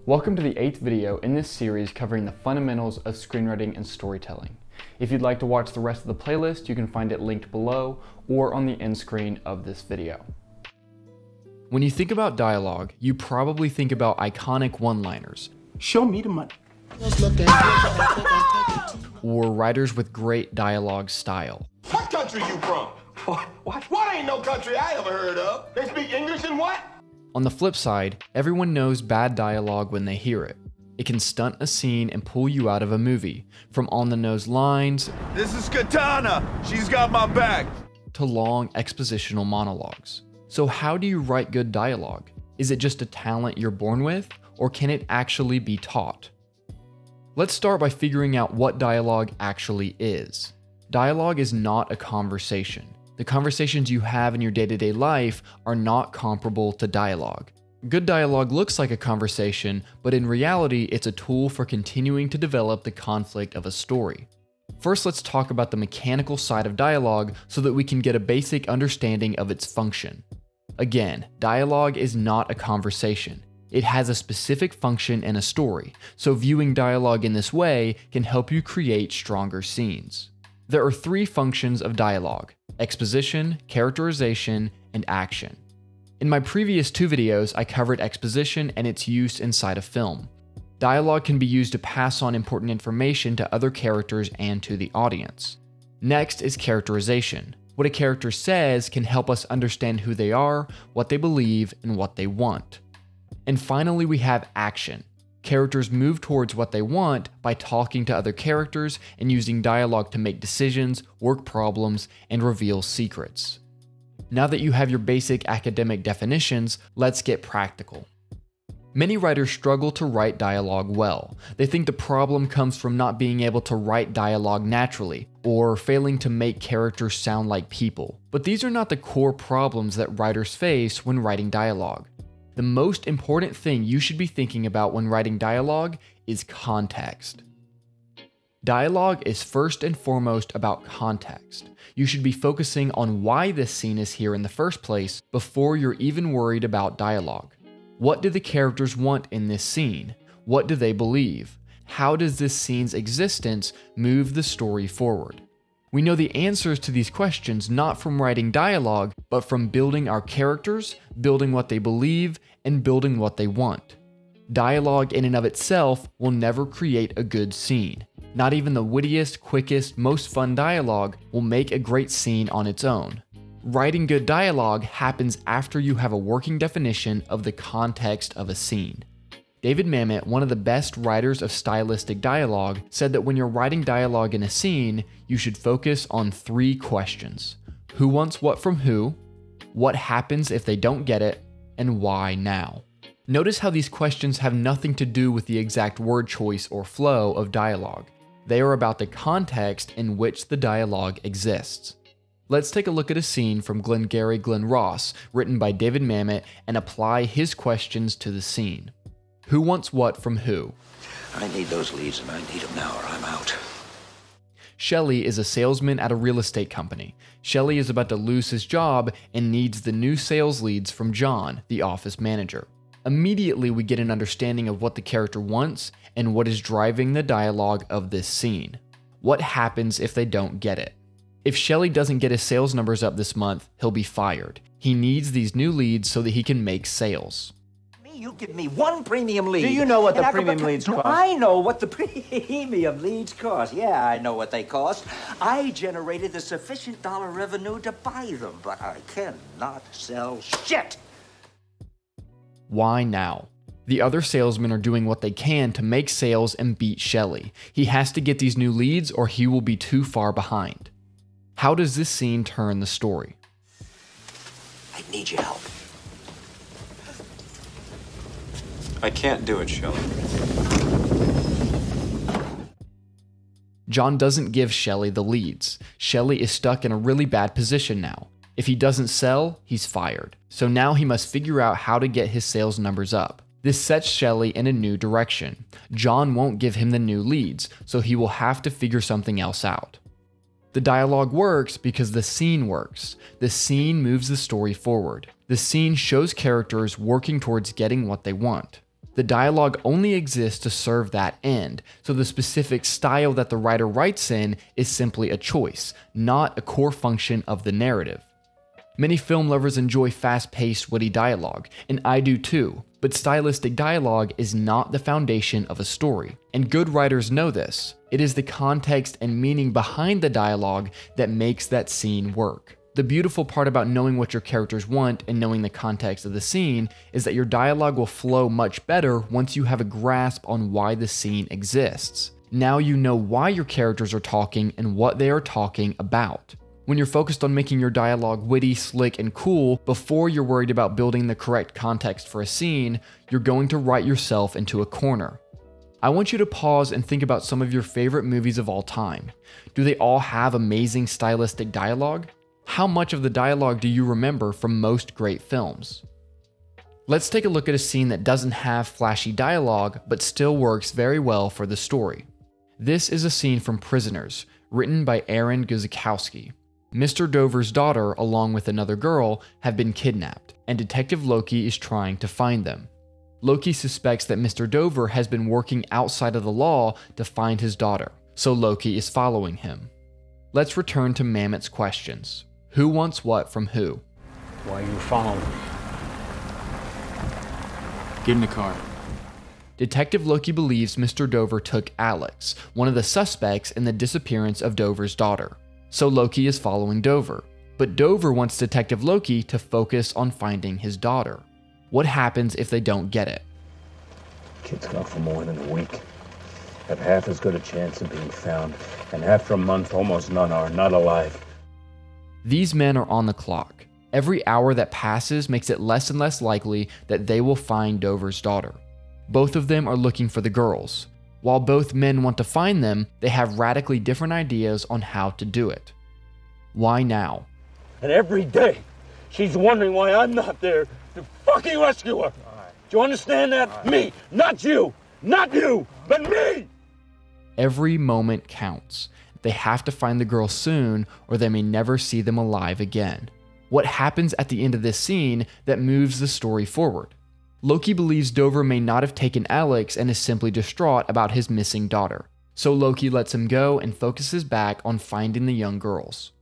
Welcome to the 8th video in this series covering the fundamentals of screenwriting and storytelling. If you'd like to watch the rest of the playlist, you can find it linked below or on the end screen of this video. When you think about dialogue, you probably think about iconic one-liners. Show me the money. Or writers with great dialogue style. What country you from? What ain't no country I ever heard of? They speak English and what? On the flip side, everyone knows bad dialogue when they hear it. It can stunt a scene and pull you out of a movie, from on-the-nose lines, This is Katana. She's got my back. to long expositional monologues. So how do you write good dialogue? Is it just a talent you're born with, or can it actually be taught? Let's start by figuring out what dialogue actually is. Dialogue is not a conversation. The conversations you have in your day-to-day life are not comparable to dialogue. Good dialogue looks like a conversation, but in reality, it's a tool for continuing to develop the conflict of a story. First, let's talk about the mechanical side of dialogue so that we can get a basic understanding of its function. Again, dialogue is not a conversation. It has a specific function in a story, so viewing dialogue in this way can help you create stronger scenes. There are three functions of dialogue: exposition, characterization, and action. In my previous two videos, I covered exposition and its use inside a film. Dialogue can be used to pass on important information to other characters and to the audience. Next is characterization. What a character says can help us understand who they are, what they believe, and what they want. And finally, we have action. Characters move towards what they want by talking to other characters and using dialogue to make decisions, work problems, and reveal secrets. Now that you have your basic academic definitions, let's get practical. Many writers struggle to write dialogue well. They think the problem comes from not being able to write dialogue naturally, or failing to make characters sound like people. But these are not the core problems that writers face when writing dialogue. The most important thing you should be thinking about when writing dialogue is context. Dialogue is first and foremost about context. You should be focusing on why this scene is here in the first place before you're even worried about dialogue. What do the characters want in this scene? What do they believe? How does this scene's existence move the story forward? We know the answers to these questions not from writing dialogue, but from building our characters, building what they believe, and building what they want. Dialogue in and of itself will never create a good scene. Not even the wittiest, quickest, most fun dialogue will make a great scene on its own. Writing good dialogue happens after you have a working definition of the context of a scene. David Mamet, one of the best writers of stylistic dialogue, said that when you're writing dialogue in a scene, you should focus on three questions: who wants what from who, what happens if they don't get it, and why now. Notice how these questions have nothing to do with the exact word choice or flow of dialogue. They are about the context in which the dialogue exists. Let's take a look at a scene from Glengarry, Glen, written by David Mamet, and apply his questions to the scene. Who wants what from who? I need those leads and I need them now or I'm out. Shelley is a salesman at a real estate company. Shelley is about to lose his job and needs the new sales leads from John, the office manager. Immediately, we get an understanding of what the character wants and what is driving the dialogue of this scene. What happens if they don't get it? If Shelley doesn't get his sales numbers up this month, he'll be fired. He needs these new leads so that he can make sales. You give me one premium lead. Do you know what the and premium leads cost? I know what the premium leads cost. Yeah, I know what they cost. I generated the sufficient dollar revenue to buy them, but I cannot sell shit. Why now? The other salesmen are doing what they can to make sales and beat Shelley. He has to get these new leads or he will be too far behind. How does this scene turn the story? I need your help. I can't do it, Shelley. John doesn't give Shelley the leads. Shelley is stuck in a really bad position now. If he doesn't sell, he's fired. So now he must figure out how to get his sales numbers up. This sets Shelley in a new direction. John won't give him the new leads, so he will have to figure something else out. The dialogue works because the scene works. The scene moves the story forward. The scene shows characters working towards getting what they want. The dialogue only exists to serve that end, so the specific style that the writer writes in is simply a choice, not a core function of the narrative. Many film lovers enjoy fast-paced, witty dialogue, and I do too, but stylistic dialogue is not the foundation of a story, and good writers know this. It is the context and meaning behind the dialogue that makes that scene work. The beautiful part about knowing what your characters want and knowing the context of the scene is that your dialogue will flow much better once you have a grasp on why the scene exists. Now you know why your characters are talking and what they are talking about. When you're focused on making your dialogue witty, slick, and cool before you're worried about building the correct context for a scene, you're going to write yourself into a corner. I want you to pause and think about some of your favorite movies of all time. Do they all have amazing stylistic dialogue? How much of the dialogue do you remember from most great films? Let's take a look at a scene that doesn't have flashy dialogue but still works very well for the story. This is a scene from Prisoners, written by Aaron Guzikowski. Mr. Dover's daughter, along with another girl, have been kidnapped, and Detective Loki is trying to find them. Loki suspects that Mr. Dover has been working outside of the law to find his daughter, so Loki is following him. Let's return to Mamet's questions. Who wants what from who? Why are you following me? Get in the car. Detective Loki believes Mr. Dover took Alex, one of the suspects in the disappearance of Dover's daughter. So Loki is following Dover. But Dover wants Detective Loki to focus on finding his daughter. What happens if they don't get it? Kid's gone for more than a week. Have half as good a chance of being found, and after a month, almost none are not alive. These men are on the clock. Every hour that passes makes it less and less likely that they will find Dover's daughter. Both of them are looking for the girls. While both men want to find them, they have radically different ideas on how to do it. Why now? And every day, she's wondering why I'm not there to fucking rescue her. Do you understand that? Me, not you, but me! Every moment counts. They have to find the girl soon, or they may never see them alive again. What happens at the end of this scene that moves the story forward? Loki believes Dover may not have taken Alex and is simply distraught about his missing daughter. So Loki lets him go and focuses back on finding the young girls.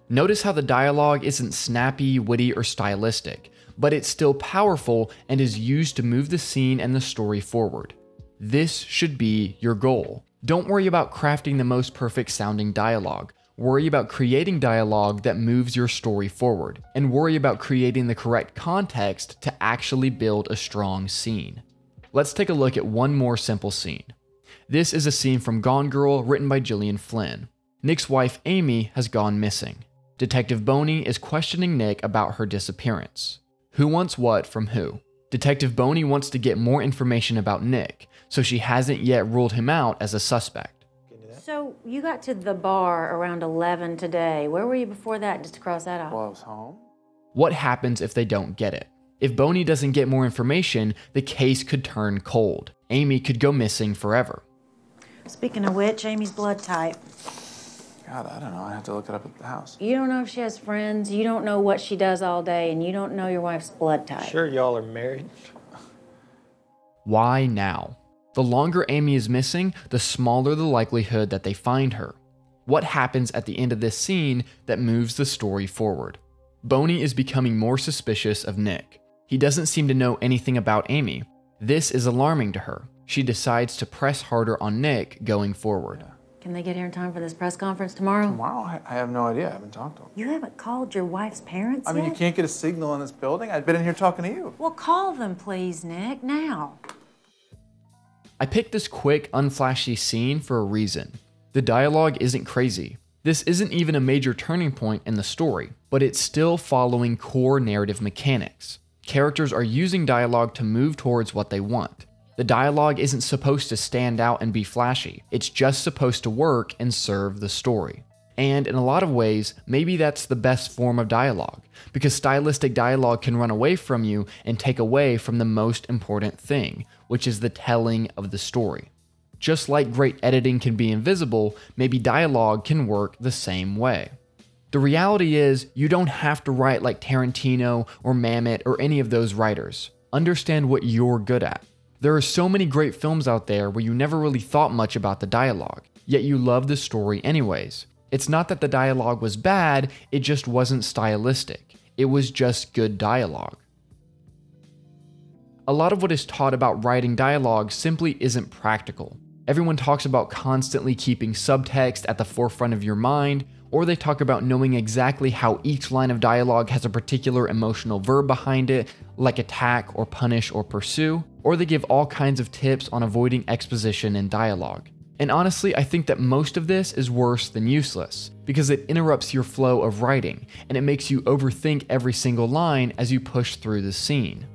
Notice how the dialogue isn't snappy, witty, or stylistic, but it's still powerful and is used to move the scene and the story forward. This should be your goal. Don't worry about crafting the most perfect sounding dialogue. Worry about creating dialogue that moves your story forward, and worry about creating the correct context to actually build a strong scene. Let's take a look at one more simple scene. This is a scene from Gone Girl written by Gillian Flynn. Nick's wife Amy has gone missing. Detective Boney is questioning Nick about her disappearance. Who wants what from who? Detective Boney wants to get more information about Nick, so she hasn't yet ruled him out as a suspect. So you got to the bar around 11 today. Where were you before that, just to cross that off? Well, I was home. What happens if they don't get it? If Boney doesn't get more information, the case could turn cold. Amy could go missing forever. Speaking of which, Amy's blood type. God, I don't know. I have to look it up at the house. You don't know if she has friends, you don't know what she does all day, and you don't know your wife's blood type. Sure y'all are married? Why now? The longer Amy is missing, the smaller the likelihood that they find her. What happens at the end of this scene that moves the story forward? Boney is becoming more suspicious of Nick. He doesn't seem to know anything about Amy. This is alarming to her. She decides to press harder on Nick going forward. Can they get here in time for this press conference tomorrow? Tomorrow? I have no idea. I haven't talked to him. You haven't called your wife's parents I mean, yet? you can't get a signal in this building. I've been in here talking to you. Well, call them, please, Nick, now. I picked this quick, unflashy scene for a reason. The dialogue isn't crazy. This isn't even a major turning point in the story, but it's still following core narrative mechanics. Characters are using dialogue to move towards what they want. The dialogue isn't supposed to stand out and be flashy. It's just supposed to work and serve the story. And in a lot of ways, maybe that's the best form of dialogue, because stylistic dialogue can run away from you and take away from the most important thing, which is the telling of the story. Just like great editing can be invisible, maybe dialogue can work the same way. The reality is, you don't have to write like Tarantino or Mamet or any of those writers. Understand what you're good at. There are so many great films out there where you never really thought much about the dialogue, yet you love the story anyways. It's not that the dialogue was bad, it just wasn't stylistic. It was just good dialogue. A lot of what is taught about writing dialogue simply isn't practical. Everyone talks about constantly keeping subtext at the forefront of your mind, or they talk about knowing exactly how each line of dialogue has a particular emotional verb behind it, like attack or punish or pursue, or they give all kinds of tips on avoiding exposition in dialogue. And honestly, I think that most of this is worse than useless, because it interrupts your flow of writing, and it makes you overthink every single line as you push through the scene.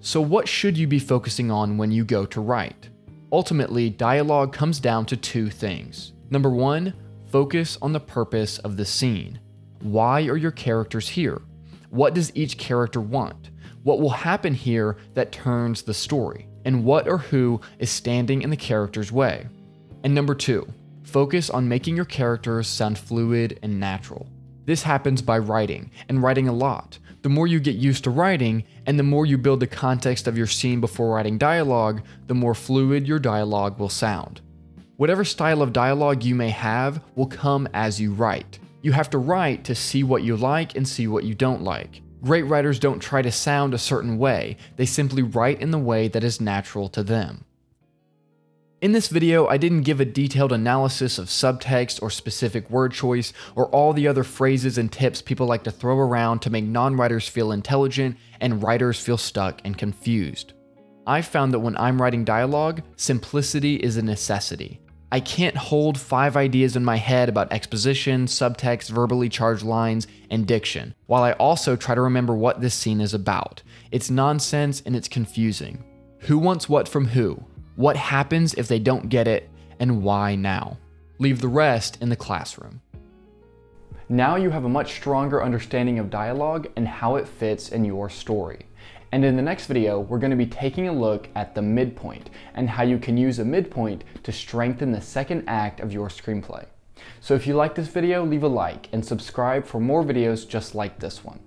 So what should you be focusing on when you go to write? Ultimately, dialogue comes down to two things. Number one, focus on the purpose of the scene. Why are your characters here? What does each character want? What will happen here that turns the story? And what or who is standing in the character's way? And number two, focus on making your characters sound fluid and natural. This happens by writing, and writing a lot. The more you get used to writing, and the more you build the context of your scene before writing dialogue, the more fluid your dialogue will sound. Whatever style of dialogue you may have will come as you write. You have to write to see what you like and see what you don't like. Great writers don't try to sound a certain way, they simply write in the way that is natural to them. In this video, I didn't give a detailed analysis of subtext or specific word choice or all the other phrases and tips people like to throw around to make non-writers feel intelligent and writers feel stuck and confused. I've found that when I'm writing dialogue, simplicity is a necessity. I can't hold 5 ideas in my head about exposition, subtext, verbally charged lines, and diction, while I also try to remember what this scene is about. It's nonsense and it's confusing. Who wants what from who? What happens if they don't get it, and why now? Leave the rest in the classroom. Now you have a much stronger understanding of dialogue and how it fits in your story. And in the next video, we're going to be taking a look at the midpoint and how you can use a midpoint to strengthen the second act of your screenplay. So if you like this video, leave a like and subscribe for more videos just like this one.